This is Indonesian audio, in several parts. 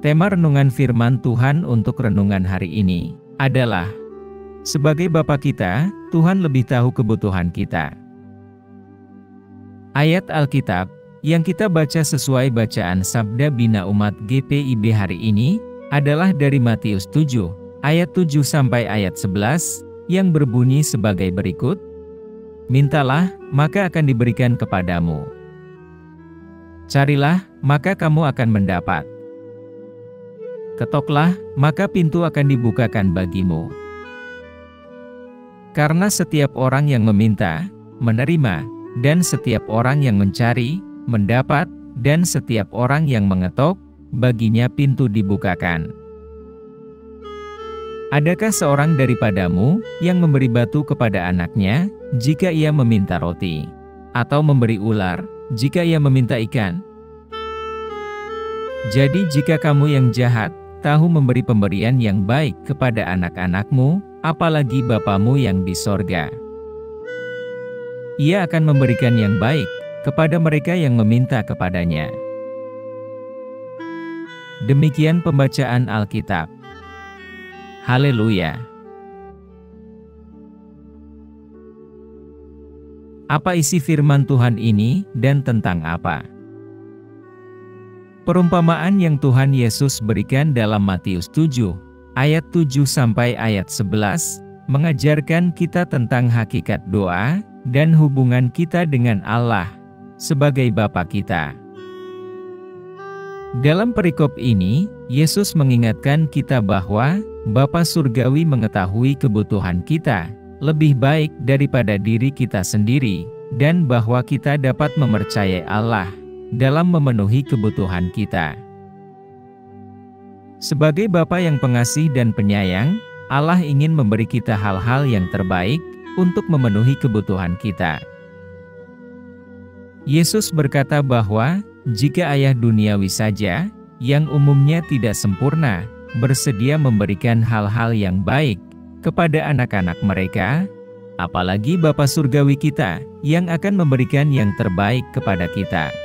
Tema renungan firman Tuhan untuk renungan hari ini adalah, sebagai Bapa kita, Tuhan lebih tahu kebutuhan kita. Ayat Alkitab yang kita baca sesuai bacaan Sabda Bina Umat GPIB hari ini adalah dari Matius 7, ayat 7 sampai ayat 11, yang berbunyi sebagai berikut. Mintalah, maka akan diberikan kepadamu. Carilah, maka kamu akan mendapat. Ketoklah, maka pintu akan dibukakan bagimu. Karena setiap orang yang meminta, menerima, dan setiap orang yang mencari, mendapat, dan setiap orang yang mengetok, baginya pintu dibukakan. Adakah seorang daripadamu yang memberi batu kepada anaknya, jika ia meminta roti? Atau memberi ular, jika ia meminta ikan? Jadi jika kamu yang jahat, tahu memberi pemberian yang baik kepada anak-anakmu, apalagi Bapamu yang di sorga. Ia akan memberikan yang baik kepada mereka yang meminta kepadanya. Demikian pembacaan Alkitab. Haleluya. Apa isi firman Tuhan ini dan tentang apa? Perumpamaan yang Tuhan Yesus berikan dalam Matius 7, ayat 7 sampai ayat 11, mengajarkan kita tentang hakikat doa dan hubungan kita dengan Allah sebagai Bapa kita. Dalam perikop ini, Yesus mengingatkan kita bahwa Bapa Surgawi mengetahui kebutuhan kita lebih baik daripada diri kita sendiri, dan bahwa kita dapat mempercayai Allah dalam memenuhi kebutuhan kita. Sebagai Bapa yang pengasih dan penyayang, Allah ingin memberi kita hal-hal yang terbaik untuk memenuhi kebutuhan kita. Yesus berkata bahwa, jika ayah duniawi saja, yang umumnya tidak sempurna, bersedia memberikan hal-hal yang baik kepada anak-anak mereka, apalagi Bapa Surgawi kita, yang akan memberikan yang terbaik kepada kita.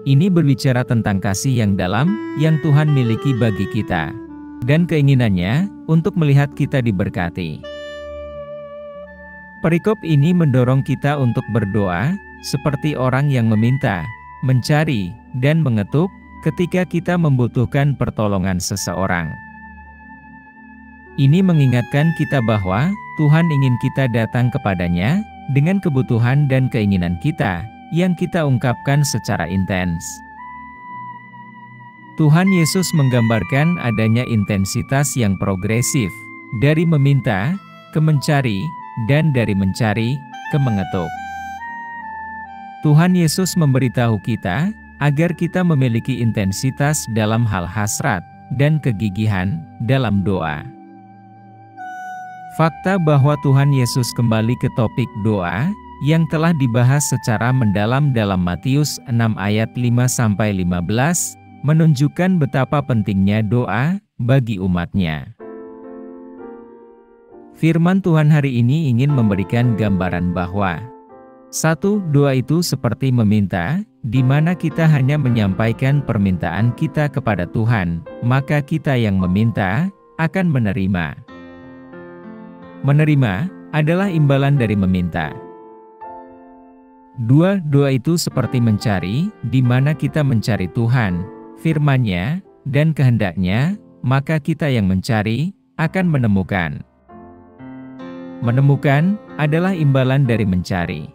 Ini berbicara tentang kasih yang dalam, yang Tuhan miliki bagi kita, dan keinginannya untuk melihat kita diberkati. Perikop ini mendorong kita untuk berdoa, seperti orang yang meminta, mencari, dan mengetuk, ketika kita membutuhkan pertolongan seseorang. Ini mengingatkan kita bahwa, Tuhan ingin kita datang kepadanya, dengan kebutuhan dan keinginan kita, yang kita ungkapkan secara intens. Tuhan Yesus menggambarkan adanya intensitas yang progresif, dari meminta, ke mencari, dan dari mencari, ke mengetuk. Tuhan Yesus memberitahu kita, agar kita memiliki intensitas dalam hal hasrat, dan kegigihan, dalam doa. Fakta bahwa Tuhan Yesus kembali ke topik doa, yang telah dibahas secara mendalam dalam Matius 6 ayat 5-15, menunjukkan betapa pentingnya doa bagi umatnya. Firman Tuhan hari ini ingin memberikan gambaran bahwa doa itu seperti meminta, di mana kita hanya menyampaikan permintaan kita kepada Tuhan, maka kita yang meminta akan menerima. Menerima adalah imbalan dari meminta. Doa itu seperti mencari, di mana kita mencari Tuhan, firman-Nya, dan kehendak-Nya, maka kita yang mencari akan menemukan. Menemukan adalah imbalan dari mencari.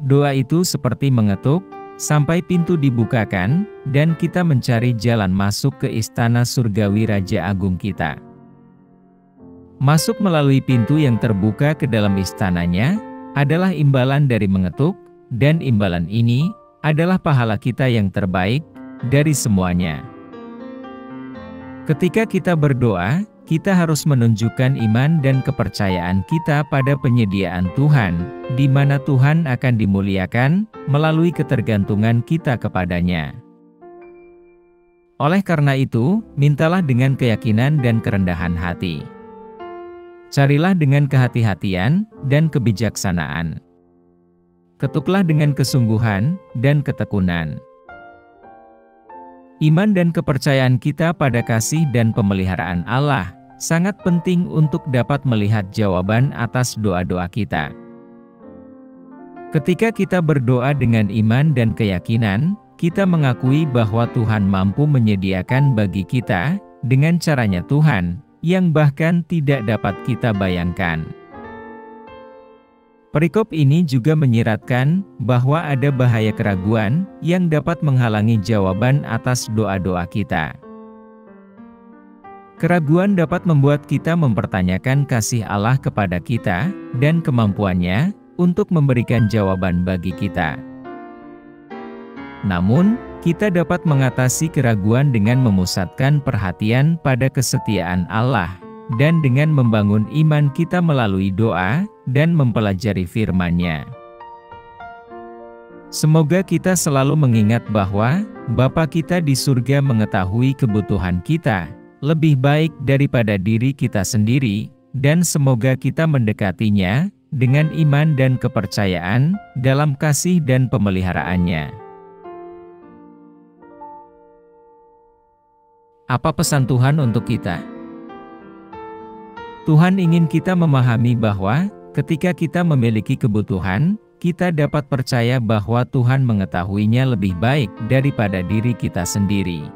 Doa itu seperti mengetuk, sampai pintu dibukakan, dan kita mencari jalan masuk ke istana surgawi Raja Agung kita. Masuk melalui pintu yang terbuka ke dalam istananya, adalah imbalan dari mengetuk, dan imbalan ini adalah pahala kita yang terbaik dari semuanya. Ketika kita berdoa, kita harus menunjukkan iman dan kepercayaan kita pada penyediaan Tuhan, di mana Tuhan akan dimuliakan melalui ketergantungan kita kepadanya. Oleh karena itu, mintalah dengan keyakinan dan kerendahan hati. Carilah dengan kehati-hatian dan kebijaksanaan. Ketuklah dengan kesungguhan dan ketekunan. Iman dan kepercayaan kita pada kasih dan pemeliharaan Allah sangat penting untuk dapat melihat jawaban atas doa-doa kita. Ketika kita berdoa dengan iman dan keyakinan, kita mengakui bahwa Tuhan mampu menyediakan bagi kita dengan caranya Tuhan, yang bahkan tidak dapat kita bayangkan. Perikop ini juga menyiratkan bahwa ada bahaya keraguan yang dapat menghalangi jawaban atas doa-doa kita. Keraguan dapat membuat kita mempertanyakan kasih Allah kepada kita dan kemampuannya untuk memberikan jawaban bagi kita. Namun, kita dapat mengatasi keraguan dengan memusatkan perhatian pada kesetiaan Allah, dan dengan membangun iman kita melalui doa dan mempelajari firman-Nya. Semoga kita selalu mengingat bahwa Bapa kita di surga mengetahui kebutuhan kita lebih baik daripada diri kita sendiri, dan semoga kita mendekatinya dengan iman dan kepercayaan dalam kasih dan pemeliharaannya. Apa pesan Tuhan untuk kita? Tuhan ingin kita memahami bahwa ketika kita memiliki kebutuhan, kita dapat percaya bahwa Tuhan mengetahuinya lebih baik daripada diri kita sendiri.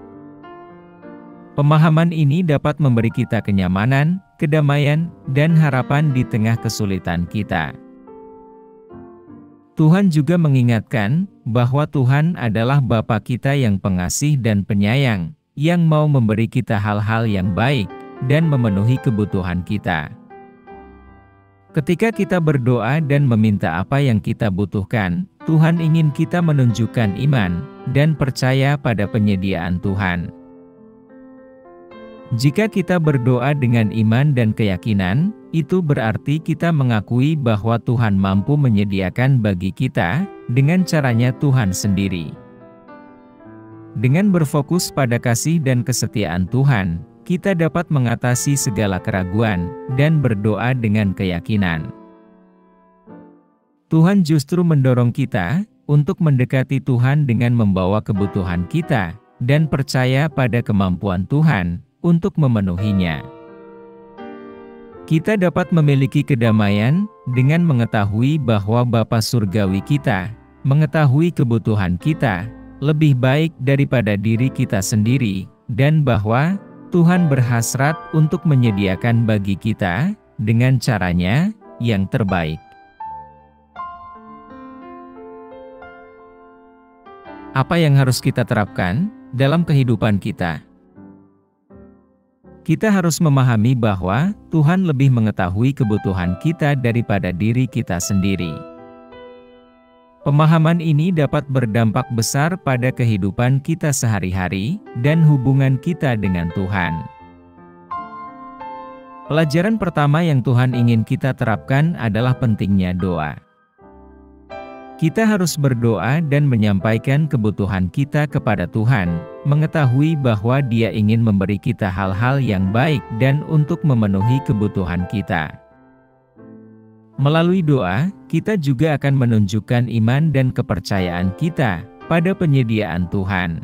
Pemahaman ini dapat memberi kita kenyamanan, kedamaian, dan harapan di tengah kesulitan kita. Tuhan juga mengingatkan bahwa Tuhan adalah Bapa kita yang pengasih dan penyayang, yang mau memberi kita hal-hal yang baik dan memenuhi kebutuhan kita. Ketika kita berdoa dan meminta apa yang kita butuhkan, Tuhan ingin kita menunjukkan iman dan percaya pada penyediaan Tuhan. Jika kita berdoa dengan iman dan keyakinan, itu berarti kita mengakui bahwa Tuhan mampu menyediakan bagi kita dengan caranya Tuhan sendiri. Dengan berfokus pada kasih dan kesetiaan Tuhan, kita dapat mengatasi segala keraguan dan berdoa dengan keyakinan. Tuhan justru mendorong kita untuk mendekati Tuhan dengan membawa kebutuhan kita dan percaya pada kemampuan Tuhan untuk memenuhinya. Kita dapat memiliki kedamaian dengan mengetahui bahwa Bapa Surgawi kita mengetahui kebutuhan kita lebih baik daripada diri kita sendiri, dan bahwa Tuhan berhasrat untuk menyediakan bagi kita dengan caranya yang terbaik. Apa yang harus kita terapkan dalam kehidupan kita? Kita harus memahami bahwa Tuhan lebih mengetahui kebutuhan kita daripada diri kita sendiri. Pemahaman ini dapat berdampak besar pada kehidupan kita sehari-hari dan hubungan kita dengan Tuhan. Pelajaran pertama yang Tuhan ingin kita terapkan adalah pentingnya doa. Kita harus berdoa dan menyampaikan kebutuhan kita kepada Tuhan, mengetahui bahwa Dia ingin memberi kita hal-hal yang baik dan untuk memenuhi kebutuhan kita. Melalui doa, kita juga akan menunjukkan iman dan kepercayaan kita pada penyediaan Tuhan.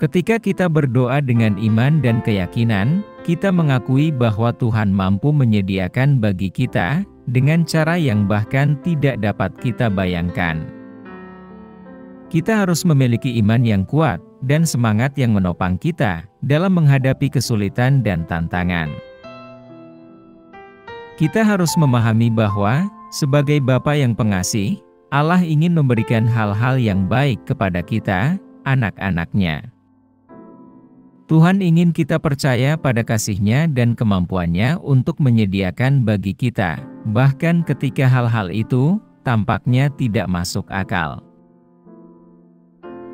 Ketika kita berdoa dengan iman dan keyakinan, kita mengakui bahwa Tuhan mampu menyediakan bagi kita dengan cara yang bahkan tidak dapat kita bayangkan. Kita harus memiliki iman yang kuat dan semangat yang menopang kita dalam menghadapi kesulitan dan tantangan. Kita harus memahami bahwa, sebagai Bapa yang pengasih, Allah ingin memberikan hal-hal yang baik kepada kita, anak-anak-Nya. Tuhan ingin kita percaya pada kasih-Nya dan kemampuannya untuk menyediakan bagi kita, bahkan ketika hal-hal itu tampaknya tidak masuk akal.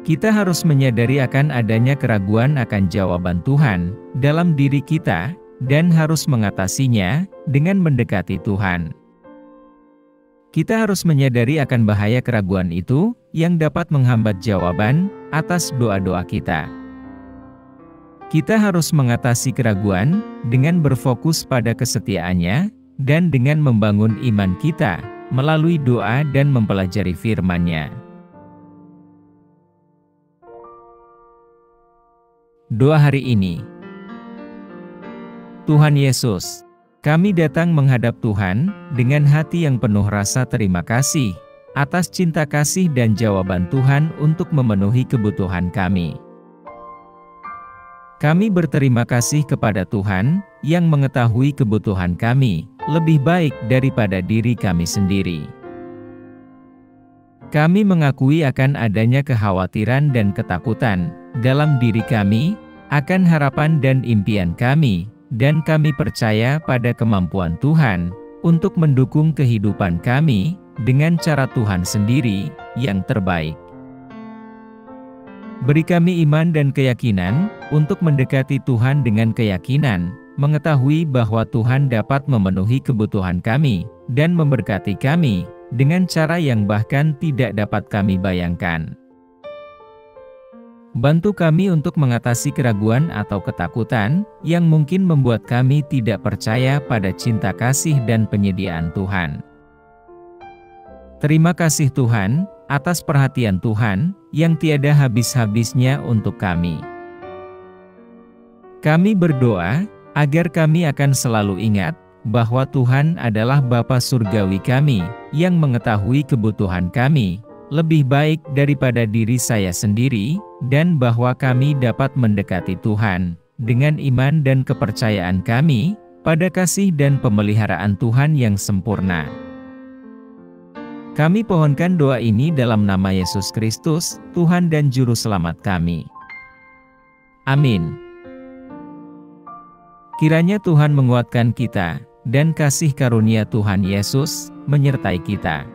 Kita harus menyadari akan adanya keraguan akan jawaban Tuhan dalam diri kita, dan harus mengatasinya dengan mendekati Tuhan. Kita harus menyadari akan bahaya keraguan itu yang dapat menghambat jawaban atas doa-doa kita. Kita harus mengatasi keraguan dengan berfokus pada kesetiaannya dan dengan membangun iman kita melalui doa dan mempelajari firman-Nya. Doa hari ini. Tuhan Yesus, kami datang menghadap Tuhan dengan hati yang penuh rasa terima kasih atas cinta kasih dan jawaban Tuhan untuk memenuhi kebutuhan kami. Kami berterima kasih kepada Tuhan yang mengetahui kebutuhan kami lebih baik daripada diri kami sendiri. Kami mengakui akan adanya kekhawatiran dan ketakutan dalam diri kami akan harapan dan impian kami, dan kami percaya pada kemampuan Tuhan untuk mendukung kehidupan kami dengan cara Tuhan sendiri yang terbaik. Beri kami iman dan keyakinan untuk mendekati Tuhan dengan keyakinan, mengetahui bahwa Tuhan dapat memenuhi kebutuhan kami dan memberkati kami dengan cara yang bahkan tidak dapat kami bayangkan. Bantu kami untuk mengatasi keraguan atau ketakutan yang mungkin membuat kami tidak percaya pada cinta kasih dan penyediaan Tuhan. Terima kasih Tuhan atas perhatian Tuhan yang tiada habis-habisnya untuk kami. Kami berdoa agar kami akan selalu ingat bahwa Tuhan adalah Bapa surgawi kami yang mengetahui kebutuhan kami lebih baik daripada diri saya sendiri, dan bahwa kami dapat mendekati Tuhan dengan iman dan kepercayaan kami pada kasih dan pemeliharaan Tuhan yang sempurna. Kami pohonkan doa ini dalam nama Yesus Kristus, Tuhan dan Juru Selamat kami. Amin. Kiranya Tuhan menguatkan kita, dan kasih karunia Tuhan Yesus menyertai kita.